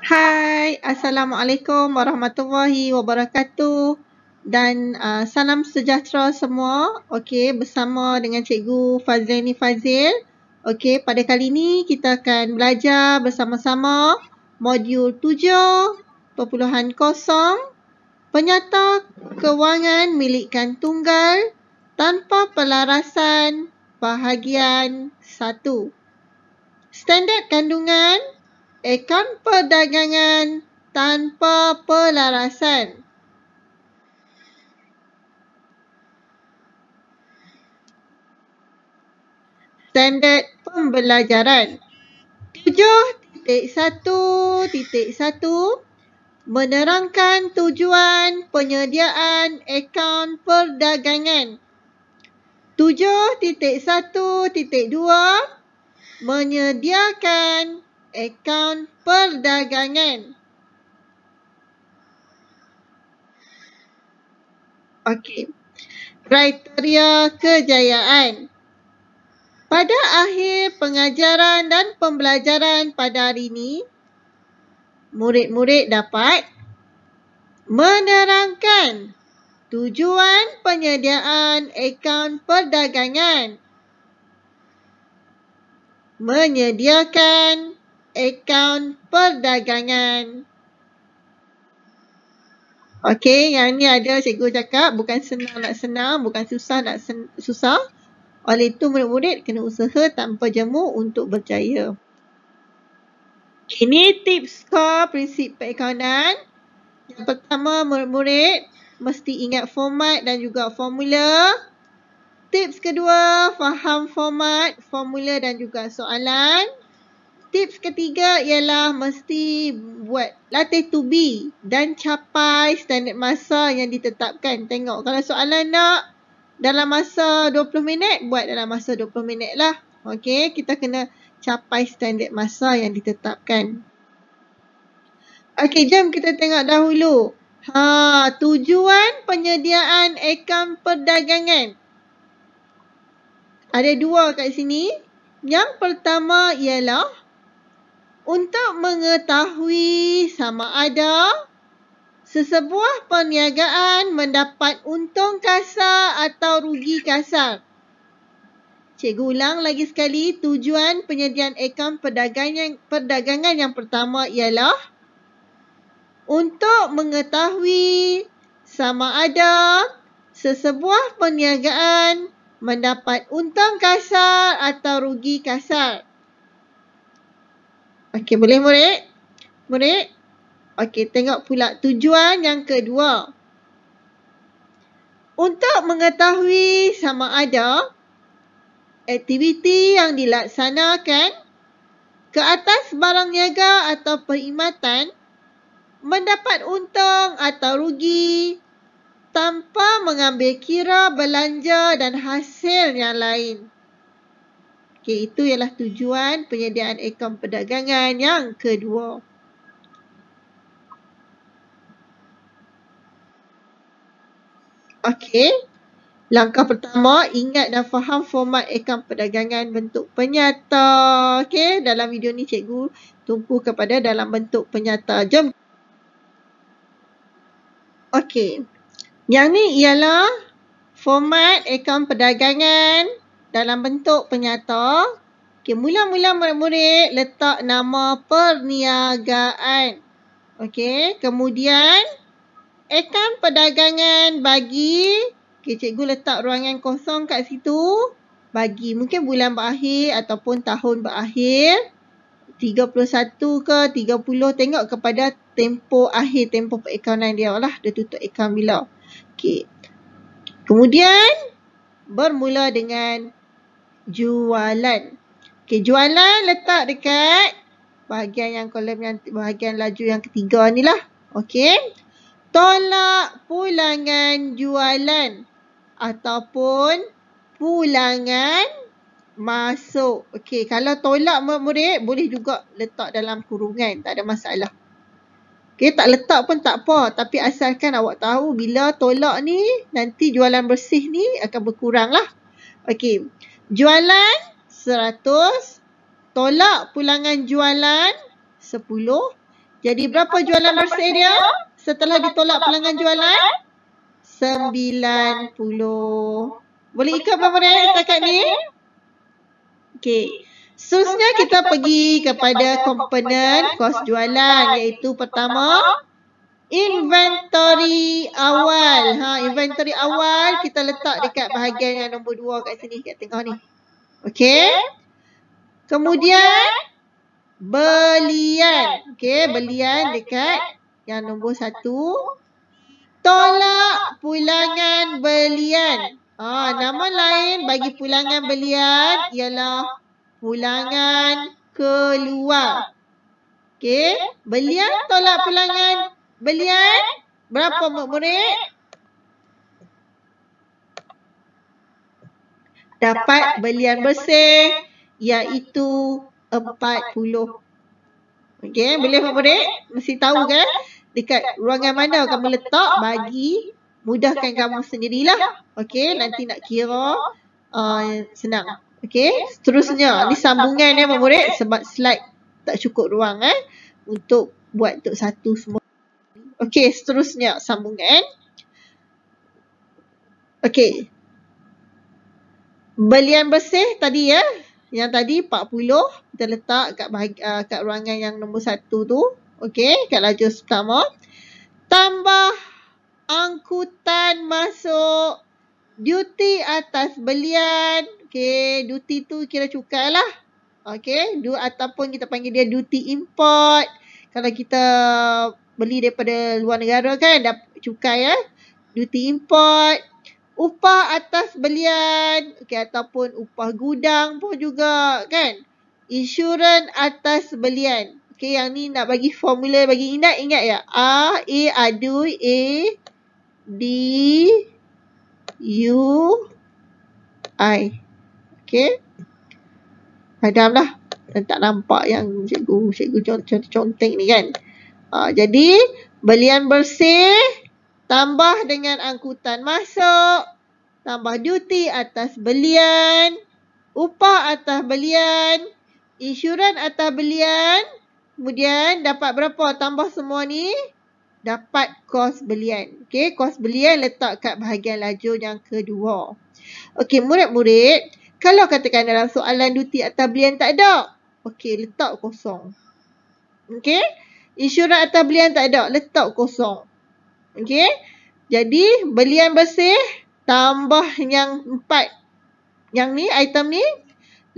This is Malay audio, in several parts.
Hai, Assalamualaikum warahmatullahi wabarakatuh dan salam sejahtera semua. Okey, bersama dengan Cikgu Fazlini Fazil. Okey, pada kali ini kita akan belajar bersama-sama modul 7.0 penyata kewangan milik kan tunggal tanpa pelarasan bahagian 1. Standard kandungan akaun perdagangan tanpa pelarasan. Standard pembelajaran 7.1.1 menerangkan tujuan penyediaan akaun perdagangan. 7.1.2 menyediakan akaun perdagangan. Okey. Kriteria kejayaan. Pada akhir pengajaran dan pembelajaran pada hari ini, murid-murid dapat menerangkan tujuan penyediaan akaun perdagangan, menyediakan akaun perdagangan. Okey, yang ni ada cikgu cakap bukan senang nak senang, bukan susah nak susah. Oleh itu murid-murid kena usaha tanpa jemu untuk berjaya. Ini tips skor prinsip perakaunan. Yang pertama, murid-murid mesti ingat format dan juga formula. Tips kedua, faham format, formula dan juga soalan. Tips ketiga ialah mesti buat latih to be dan capai standard masa yang ditetapkan. Tengok kalau soalan nak dalam masa 20 minit, buat dalam masa 20 minit lah. Okey, kita kena capai standard masa yang ditetapkan. Okey, jom kita tengok dahulu. Tujuan penyediaan akaun perdagangan. Ada dua kat sini. Yang pertama ialah untuk mengetahui sama ada sesebuah perniagaan mendapat untung kasar atau rugi kasar. Cikgu ulang lagi sekali, tujuan penyediaan akaun perdagangan yang pertama ialah untuk mengetahui sama ada sesebuah perniagaan mendapat untung kasar atau rugi kasar. Okey, boleh murid? Murid? Okey, tengok pula tujuan yang kedua. Untuk mengetahui sama ada aktiviti yang dilaksanakan ke atas barang niaga atau perkhidmatan mendapat untung atau rugi tanpa mengambil kira belanja dan hasil yang lain. Okey, itu ialah tujuan penyediaan akaun perdagangan yang kedua. Okey, langkah pertama, ingat dan faham format akaun perdagangan bentuk penyata. Okey, dalam video ni cikgu tumpu kepada dalam bentuk penyata. Jom. Okey, yang ni ialah format akaun perdagangan dalam bentuk penyata. Okey, mula-mula murid-murid letak nama perniagaan. Okey, kemudian akaun perdagangan bagi, cikgu letak ruangan kosong kat situ. Bagi mungkin bulan berakhir ataupun tahun berakhir. 31 ke 30, tengok kepada tempoh akhir, tempoh perakaunan dia lah. Dia tutup akaun bila. Okey. Kemudian bermula dengan jualan. Okey, jualan letak dekat bahagian yang kolom yang bahagian laju yang ketiga ni lah. Okey. Tolak pulangan jualan ataupun pulangan masuk. Okey, kalau tolak murid boleh juga letak dalam kurungan, tak ada masalah. Okey, tak letak pun tak apa, tapi asalkan awak tahu bila tolak ni nanti jualan bersih ni akan berkurang lah. Okey, jualan 100, tolak pulangan jualan 10, Jadi berapa jualan bersih dia? Setelah ditolak pelanggan jualan? 90. Boleh ikut murid setakat ni? Okey. Seterusnya kita pergi kepada komponen kos jualan, iaitu pertama inventory awal. Inventory awal kita letak dekat bahagian yang nombor 2 kat sini, kat tengah ni. Okey. Kemudian belian. Okey, belian dekat yang nombor 1. Tolak pulangan belian. Nama lain bagi pulangan belian ialah pulangan keluar. Okey, belian tolak pulangan belian berapa murid? Dapat belian bersih iaitu 40. Okey, boleh murid? Mesti tahu kan? Dekat ruangan mana kamu letak bagi mudahkan kamu sendirilah. Okey, nanti nak kira senang. Okey, seterusnya ni sambungan ya murid sebab slide tak cukup ruang untuk buat untuk satu semua. Okey, seterusnya sambungan. Okey. Belian bersih tadi ya. Yang tadi 40 kita letak kat ruangan yang nombor 1 tu. Okey, kat lajur pertama. Tambah angkutan masuk duty atas belian. Okey, duty tu kira cukai lah. Okey, ataupun kita panggil dia duty import. Kalau kita beli daripada luar negara kan, dapat cukai ya. Duty import. Upah atas belian. Okey, ataupun upah gudang pun juga kan. Insurans atas belian. Okey, yang ni nak bagi formula bagi ingat ya. A adui A D U I. Okey. Padamlah. Tak nampak yang cikgu conteng ni kan. Jadi belian bersih tambah dengan angkutan masuk, tambah duty atas belian, upah atas belian, insurans atas belian, kemudian dapat berapa tambah semua ni? Dapat kos belian. Okey, kos belian letak kat bahagian lajur yang kedua. Okey, murid-murid, kalau katakan dalam soalan duty atas belian tak ada, okey, letak kosong. Okey, insurans atas belian tak ada, letak kosong. Okey, jadi belian bersih tambah yang 4. Yang ni, item ni,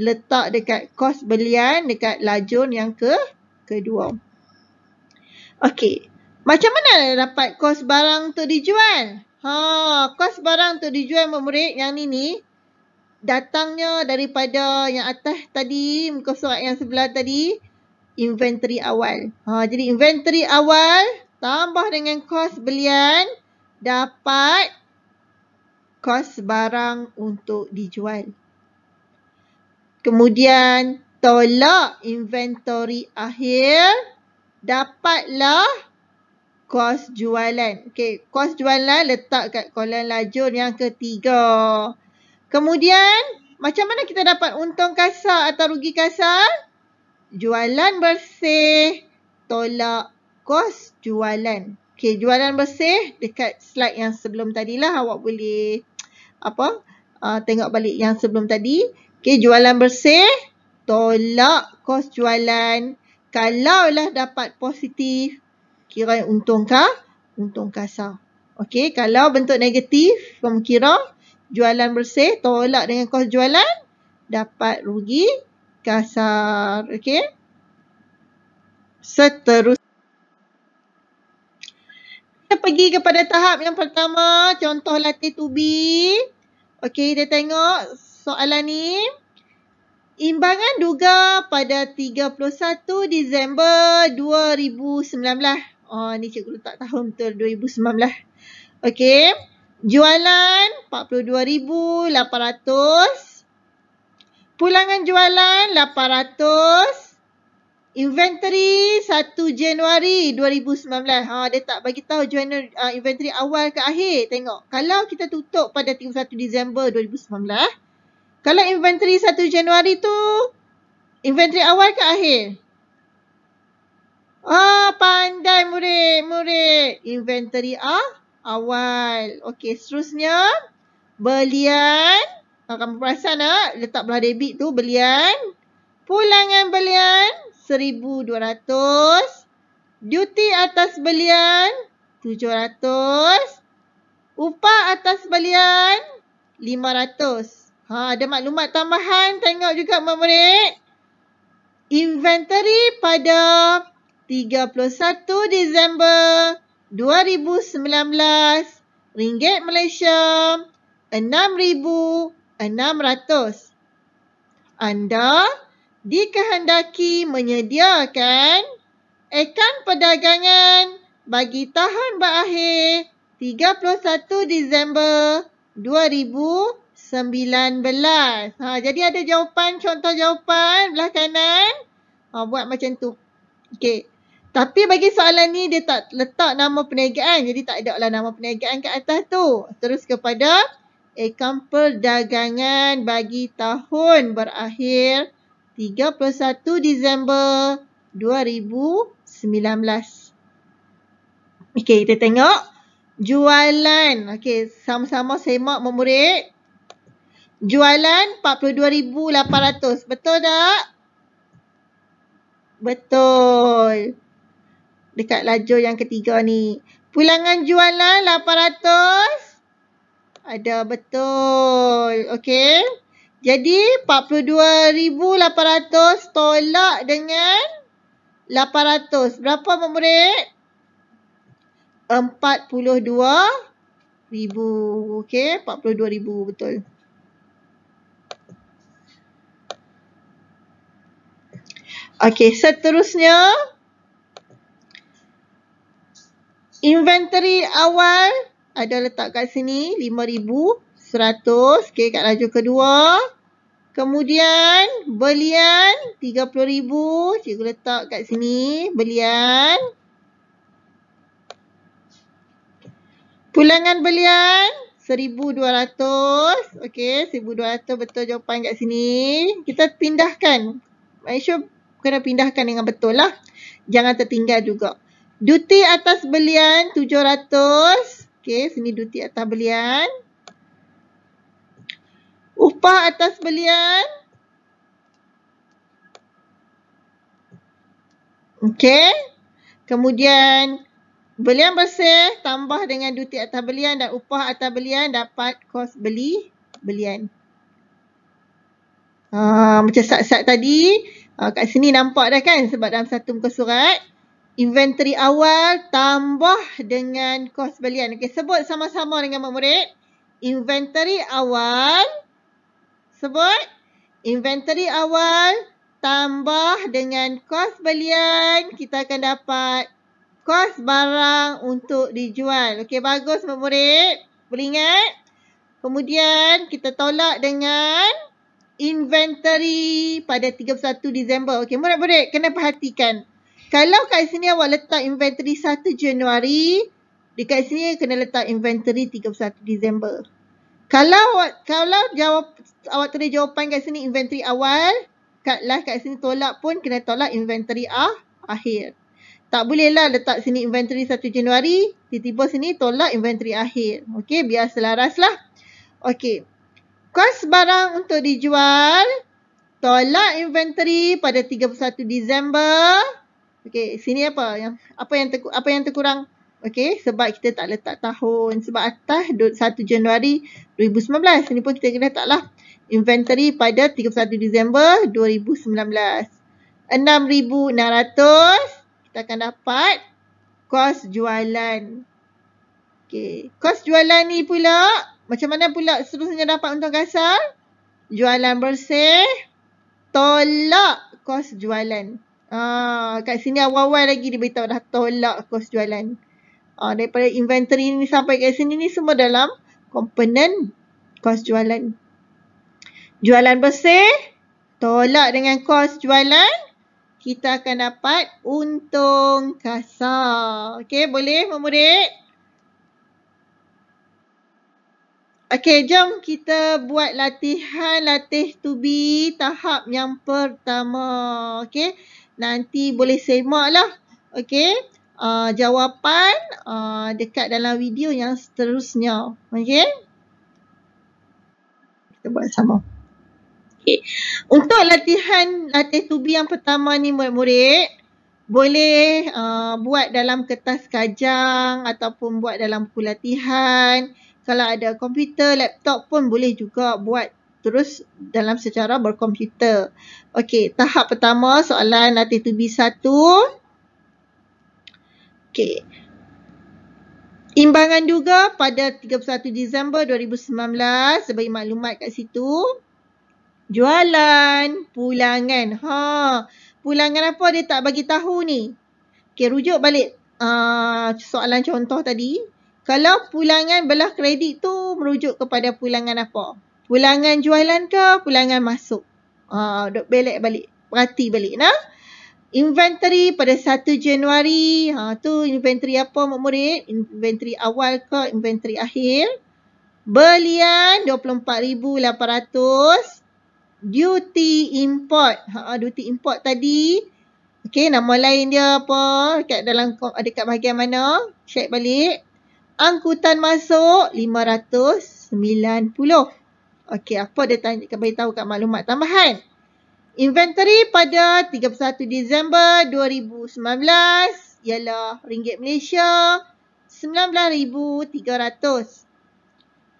letak dekat kos belian dekat lajur yang kedua. Okey, macam mana nak dapat kos barang tu dijual? Kos barang tu dijual murid yang ni datangnya daripada yang atas tadi, muka surat yang sebelah tadi, inventory awal. Jadi inventory awal tambah dengan kos belian dapat kos barang untuk dijual. Kemudian tolak inventory akhir, dapatlah kos jualan. Okey, kos jualan letak kat kolom lajur yang ketiga. Kemudian macam mana kita dapat untung kasar atau rugi kasar? Jualan bersih tolak kos jualan. Okey, jualan bersih dekat slide yang sebelum tadilah, awak boleh tengok balik yang sebelum tadi. Okey, jualan bersih tolak kos jualan. Kalaulah dapat positif, kira untung untung kasar. Okey, kalau bentuk negatif, kamu kira jualan bersih tolak dengan kos jualan, dapat rugi kasar. Okey. Seterusnya. Kita pergi kepada tahap yang pertama, contoh latih to be. Okey, kita tengok soalan ni. Imbangan duga pada 31 Disember 2019. Ni cikgu letak tahun betul 2019. Okey. Jualan 42,800. Pulangan jualan 800. Inventory 1 Januari 2019. Dia tak bagi tahu inventory awal ke akhir. Tengok. Kalau kita tutup pada 31 Disember 2019, kalau inventory 1 Januari tu inventory awal ke akhir? Pandai murid. Inventory awal. Okey, seterusnya. Belian. Kamu perasan letak belah debit tu belian. Pulangan belian 1,200. Duty atas belian 700. Upah atas belian 500. Ada maklumat tambahan. Tengok juga murid. Inventory pada 31 Disember 2019. Ringgit Malaysia 6,600. Anda dikehendaki menyediakan akaun perdagangan bagi tahun berakhir 31 Disember 2019. Jadi ada jawapan, contoh jawapan belah kanan. Buat macam tu. Okey. Tapi bagi soalan ni dia tak letak nama perniagaan. Jadi tak ada lah nama perniagaan kat atas tu. Terus kepada akaun perdagangan bagi tahun berakhir 31 Disember 2019. Okey, kita tengok. Jualan. Okey, sama-sama semak murid. Jualan 42,800. Betul tak? Betul. Dekat lajur yang ketiga ni. Pulangan jualan 800. Ada, betul. Okey. Jadi 42,800 tolak dengan 800. Berapa murid? 42,000. Okey, 42,000 betul. Okey, seterusnya. Inventory awal ada letak kat sini 5,100. Okey, kat lajur kedua. Kemudian belian 30,000. Cikgu letak kat sini belian. Pulangan belian 1,200. Okey, 1,200 betul jawapan kat sini. Kita pindahkan. Make sure kena pindahkan dengan betul lah. Jangan tertinggal juga. Duty atas belian 700. Okey, sini duty atas belian. Upah atas belian. Okey. Kemudian belian bersih tambah dengan duty atas belian dan upah atas belian dapat kos belian. Macam sat-sat tadi. Kat sini nampak dah kan sebab dalam satu muka surat. Inventory awal tambah dengan kos belian. Okey, sebut sama-sama dengan murid. Inventory awal. Sebut. Inventory awal tambah dengan kos belian. Kita akan dapat kos barang untuk dijual. Okey, bagus murid. Boleh ingat? Kemudian kita tolak dengan inventory pada 31 Disember. Okey, murid-murid kena perhatikan. Kalau kat sini awak letak inventory 1 Januari, dekat sini kena letak inventory 31 Disember. Kalau awak tulis jawapan kat sini inventory awal, kat sini tolak pun kena tolak inventory akhir. Tak bolehlah letak sini inventory 1 Januari, tiba-tiba sini tolak inventory akhir. Okey, biar selaras lah. Okey. Kos barang untuk dijual, tolak inventory pada 31 Disember. Okey, sini apa yang terkurang? Okey, sebab kita tak letak tahun. Sebab atas 1 Januari 2019. Sini pun kita kena letaklah inventory pada 31 Disember 2019. 6,600. Kita akan dapat kos jualan. Okey, kos jualan ni pula, macam mana pula seterusnya dapat untung kasar? Jualan bersih, tolak kos jualan. Kat sini awal-awal lagi dia beritahu dah tolak kos jualan. Daripada inventory ni sampai kat sini ni semua dalam komponen kos jualan. Jualan bersih, tolak dengan kos jualan, kita akan dapat untung kasar. Okey, boleh murid? Okey, jom kita buat latih to be tahap yang pertama. Okey, nanti boleh semak lah Okey. Jawapan dekat dalam video yang seterusnya. Okey. Kita buat sama. Okay. Untuk latih to be yang pertama ni murid-murid, boleh buat dalam kertas kajang ataupun buat dalam buku latihan. Kalau ada komputer, laptop pun boleh juga buat terus dalam secara berkomputer. Okey, tahap pertama soalan latih to be 1. Okey. Imbangan duga pada 31 Disember 2019, sebagai maklumat kat situ. Jualan pulangan. Pulangan apa dia tak bagi tahu ni? Okey, rujuk balik soalan contoh tadi. Kalau pulangan belah kredit tu merujuk kepada pulangan apa? Pulangan jualan ke pulangan masuk? Duk belak balik. Perhati balik nah. Inventory pada 1 Januari. Tu inventory apa murid? Inventory awal ke inventory akhir? Belian 24,800. Duty import. Duty import tadi. Okey, nama lain dia apa? Dekat bahagian mana? Check balik. Angkutan masuk 590. Okey, apa dia beritahu kat maklumat tambahan? Inventory pada 31 Disember 2019 ialah ringgit Malaysia 19,300.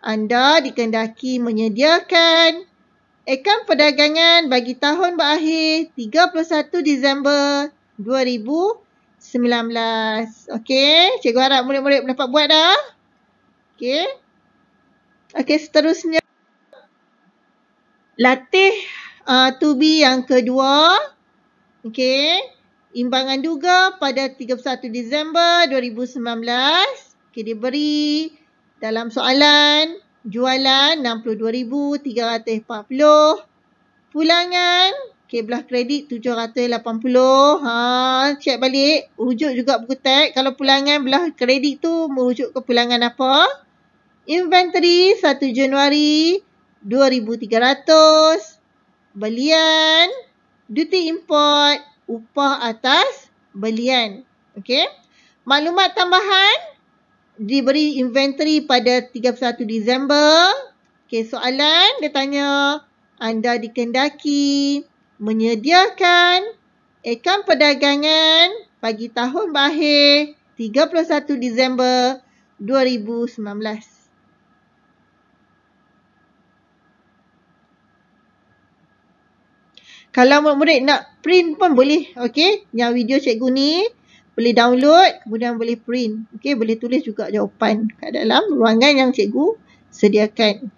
Anda dikehendaki menyediakan akaun perdagangan bagi tahun berakhir 31 Disember 2019. Okey, cikgu harap murid-murid dapat buat dah. Okey. Okey, seterusnya. Latih to be yang kedua. Okey. Imbangan duga pada 31 Disember 2019. Okey, diberi dalam soalan. Jualan 62,340. Pulangan, belah kredit 780. Cek balik. Rujuk juga buku teks. Kalau pulangan belah kredit tu merujuk ke pulangan apa? Inventory 1 Januari 2,300. Belian, duty import, upah atas belian. Okey. Maklumat tambahan. Diberi inventory pada 31 Disember. Okey, soalan dia tanya, anda dikehendaki menyediakan akaun perdagangan bagi tahun berakhir 31 Disember 2019. Kalau murid-murid nak print pun boleh. Okey, yang video cikgu ni boleh download, kemudian boleh print. Okey, boleh tulis juga jawapan kat dalam ruangan yang cikgu sediakan.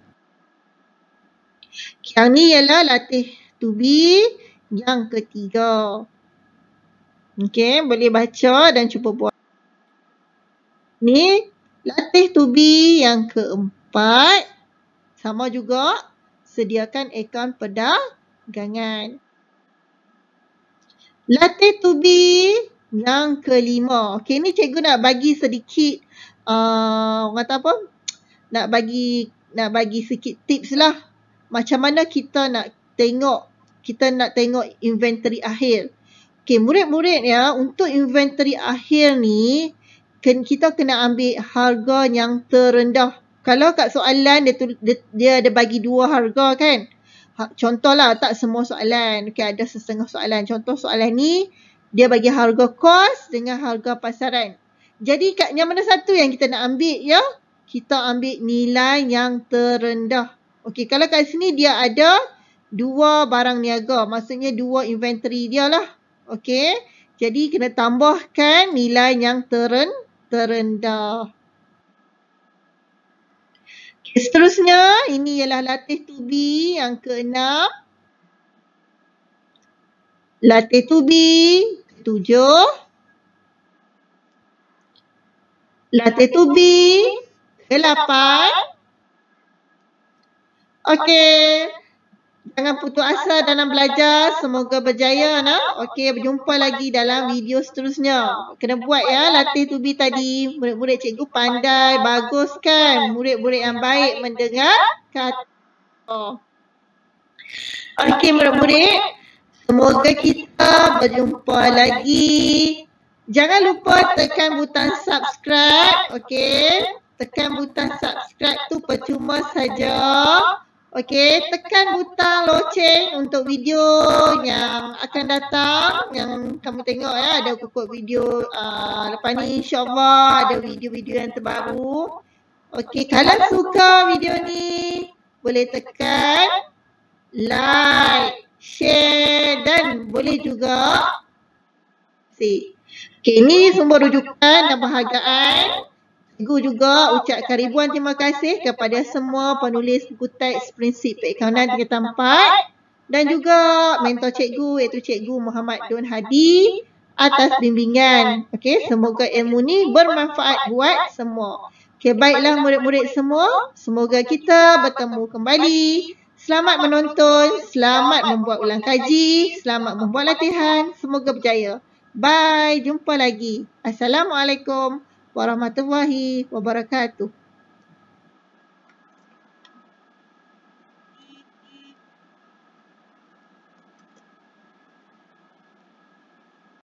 Yang ni ialah latih to be yang ketiga. Okey, boleh baca dan cuba buat. Ni latih to be yang keempat. Sama juga, sediakan akaun perdagangan. Latih to be yang kelima. Okey, ni cikgu nak bagi sedikit orang kata apa? Nak bagi sikit tips lah. Macam mana kita nak tengok inventory akhir. Okey, murid-murid ya, untuk inventory akhir ni kita kena ambil harga yang terendah. Kalau kat soalan dia ada bagi dua harga kan? Contohlah, tak semua soalan. Okey, ada setengah soalan. Contoh soalan ni dia bagi harga kos dengan harga pasaran. Jadi kat yang mana satu yang kita nak ambil ya? Kita ambil nilai yang terendah. Okey, kalau kat sini dia ada dua barang niaga. Maksudnya dua inventory dia lah. Okey, jadi kena tambahkan nilai yang terendah. Okay, seterusnya, ini ialah latih to be yang keenam. Latih to be 7. Latih to be 8. Okey. Jangan putus asa dalam belajar. Semoga berjaya nak. Okey, berjumpa lagi dalam video seterusnya. Kena buat ya latih to be tadi. Murid-murid cikgu pandai, bagus kan? Murid-murid yang baik mendengar kata. Okey murid-murid. Semoga kita berjumpa lagi Jangan lupa tekan butang subscribe. Okey. Tekan butang subscribe tu percuma saja. Okey, tekan butang loceng untuk video yang akan datang, yang kamu tengok ya, ada kukut video lepas ni, insyaAllah ada video-video yang terbaru. Okey, kalau suka video ni, boleh tekan like, share dan boleh juga Okey, ni semua rujukan dan penghargaan. Cikgu juga ucapkan ribuan terima kasih kepada semua penulis buku teks prinsip perakaunan tingkatan 4 dan juga mentor cikgu iaitu Cikgu Muhammad Don Hadi atas bimbingan. Okey, semoga ilmu ni bermanfaat buat semua. Okey, baiklah murid-murid semua, semoga kita bertemu kembali. Selamat menonton, selamat membuat ulang kaji, selamat membuat latihan, semoga berjaya. Bye, jumpa lagi. Assalamualaikum warahmatullahi wabarakatuh.